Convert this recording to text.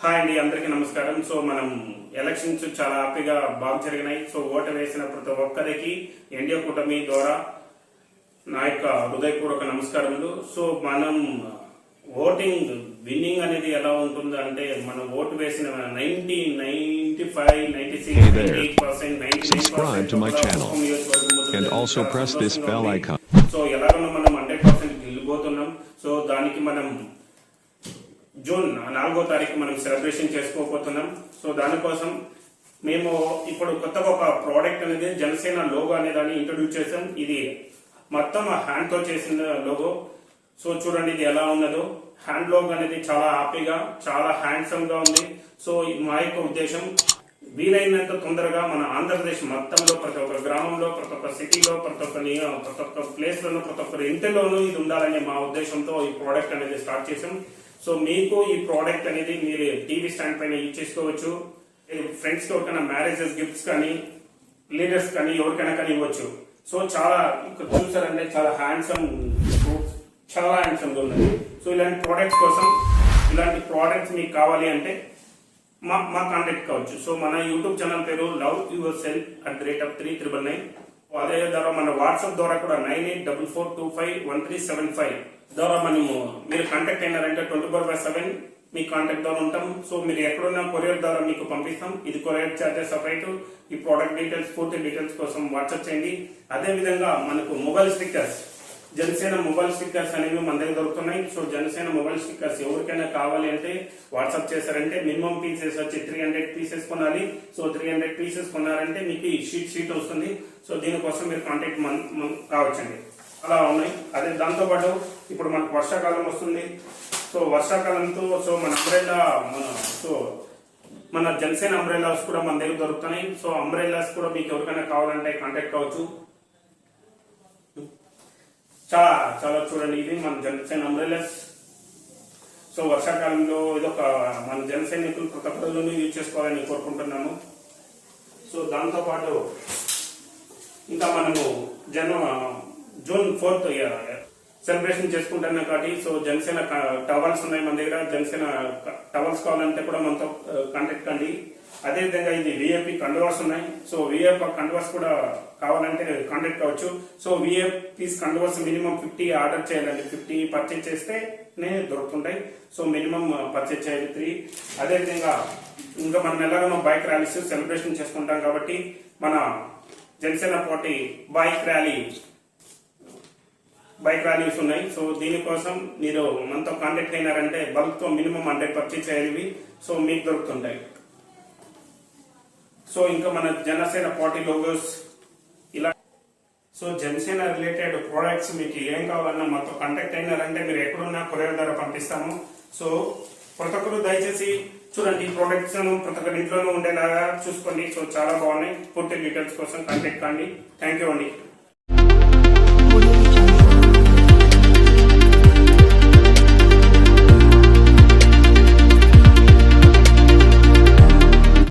Hi అండి, అందరికీ నమస్కారం. సో మనం ఎలక్షన్స్ చాలా హ్యాపీగా బాగా జరిగినాయి. సో ఓటు వేసిన ప్రతి ఒక్కరికి ఎన్డీఏ కూటమి ద్వారా నా యొక్క హృదయపూర్వక నమస్కారములు. సో మనం ఓటింగ్ విన్నింగ్ అనేది ఎలా ఉంటుంది అంటే, మనం ఓటు వేసిన 95, 96, 98%, 99% and also press this bell icon. So ఎలాగో మనం 100% గెలిపోతున్నాం. సో దానికి మనం జూన్ 4వ తారీఖు మనం సెలబ్రేషన్ చేసుకోబోతున్నాం. సో దానికోసం మేము ఇప్పుడు కొత్తగా ఒక ప్రోడక్ట్ అనేది జనసేన లోగో అనే దాన్ని ఇంట్రొడ్యూస్ చేసాం. ఇది మొత్తం హ్యాండ్ తో చేసిన లోగో. సో చూడండి ఇది ఎలా ఉన్నదో. హ్యాండ్ లోగో అనేది చాలా హ్యాపీగా, చాలా హ్యాండ్సమ్ గా ఉంది. సో మా యొక్క ఉద్దేశం వీలైనంత తొందరగా మన ఆంధ్రప్రదేశ్ మొత్తంలో ప్రతి ఒక్క గ్రామంలో, ప్రతి ఒక్క సిటీలో, ప్రతి ఒక్క ప్లేస్ లోనూ, ప్రతి ఒక్క ఇంటిలోనూ ఇది ఉండాలనే మా ఉద్దేశంతో ఈ ప్రోడక్ట్ అనేది స్టార్ట్ చేసాం. సో మీకు ఈ ప్రోడక్ట్ అనేది మీరు టీవీ స్టాండ్ పైన యూజ్ చేసుకోవచ్చు. ఫ్రెండ్స్ కి ఎవరికైనా మ్యారేజెస్ గిఫ్ట్స్ కానీ, లీడర్స్ కానీ ఎవరికైనా కానీ ఇవ్వచ్చు. సో చాలా ఇక్కడ చూసారంటే చాలా హ్యాండ్సమ్ గా ఉన్నది. సో ఇలాంటి ప్రోడక్ట్స్ కోసం, ఇలాంటి ప్రోడక్ట్స్ మీకు కావాలి అంటే మా కాంటాక్ట్ కావచ్చు. సో మన యూట్యూబ్ ఛానల్ పేరు loveyourself@399. అదే ద్వారా మన వాట్సాప్ ద్వారా కూడా 9844251375 ద్వారా మీరు కాంటాక్ట్ అయినారంటే 24/7 మీ కాంటాక్ట్ ద్వారా ఉంటాం. సో మీరు ఎక్కడున్నా కొరియర్ ద్వారా మీకు పంపిస్తాం. ఇది కొరియర్ చార్జెస్ సపరేట్. ఈ ప్రోడక్ట్ డీటెయిల్స్, పూర్తి డీటెయిల్స్ కోసం వాట్సాప్ చేయండి. అదే విధంగా మనకు mobile stickers, Janasena mobile stickers అనేవి మన దగ్గర దొరుకుతున్నాయి. సో జనసేన మొబైల్ స్టిక్కర్స్ ఎవరికైనా కావాలి అంటే వాట్సాప్ చేశారంటే మినిమం పీసెస్ వచ్చి 300 పీసెస్ కొనాలి. సో 300 పీసెస్ కొన్నారంటే మీకు షీట్ వస్తుంది. సో దీనికోసం మీరు కాంటాక్ట్ కావచ్చండి. అలా ఉన్నాయి. అదే దాంతో పాటు ఇప్పుడు మనకు వర్షాకాలం వస్తుంది. సో వర్షాకాలంతో సో మన జనసేన అంబ్రెల్లాస్ కూడా మన దగ్గర దొరుకుతున్నాయి. సో అంబ్రెల్లాస్ కూడా మీకు ఎవరికైనా కావాలంటే కాంటాక్ట్ కావచ్చు. చాలా చూడండి, ఇది మన జనసేన అంబ్రెల్లాస్. సో వర్షాకాలంలో ఇదొక మన జన సైనికులు ప్రతి ఒక్కరిలోనూ యూజ్ చేసుకోవాలని కోరుకుంటున్నాము. సో దాంతో పాటు ఇంకా మనము జూన్ 4th సెలబ్రేషన్ చేసుకుంటున్నాం కాబట్టి సో జనసేన టవల్స్ ఉన్నాయి మన దగ్గర. జనసేన టవల్స్ కావాలంటే కూడా మనతో కాంటాక్ట్ కండి. అదేవిధంగా ఇది విఐపి కండువాస్ ఉన్నాయి. సో విఐపి కండువాస్ కూడా కావాలంటే కాంటాక్ట్ కావచ్చు. సో విఐపీస్ కండువాస్ మినిమం 50 ఆర్డర్ చేయాలండి. 50 పర్చేజ్ చేస్తేనే దొరుకుతుంటాయి. సో మినిమం పర్చేజ్ చేయాలి 3. అదేవిధంగా ఇంకా మనం ఎలాగో బైక్ ర్యాలీస్ సెలబ్రేషన్ చేసుకుంటాం కాబట్టి మన జనసేన పార్టీ బైక్ ర్యాలీస్ ఉన్నాయి. సో దీనికోసం మీరు మనతో కాంటాక్ట్ అయినారంటే బల్క్ తో మినిమం 100 పర్చేజ్ చేయాలి. సో మీకు దొరుకుతుంటాయి. సో ఇంకా మన జనసేన పార్టీ లోగోస్ ఇలా. సో జనసేన రిలేటెడ్ ప్రోడక్ట్స్ మీకు ఏం కావాలన్నా మాతో కాంటాక్ట్ అయినారంటే మీరు ఎక్కడున్నా కొరియర్ ద్వారా పంపిస్తాము. సో ప్రతి ఒక్కరు దయచేసి చూడండి, ఈ ప్రోడక్ట్స్ ప్రతి ఒక్కరి ఇంట్లోనూ ఉండేలాగా చూసుకోండి. సో చాలా బాగున్నాయి. పూర్తి డీటెయిల్స్ కోసం కాంటాక్ట్ కండి. థ్యాంక్ యూ అండి.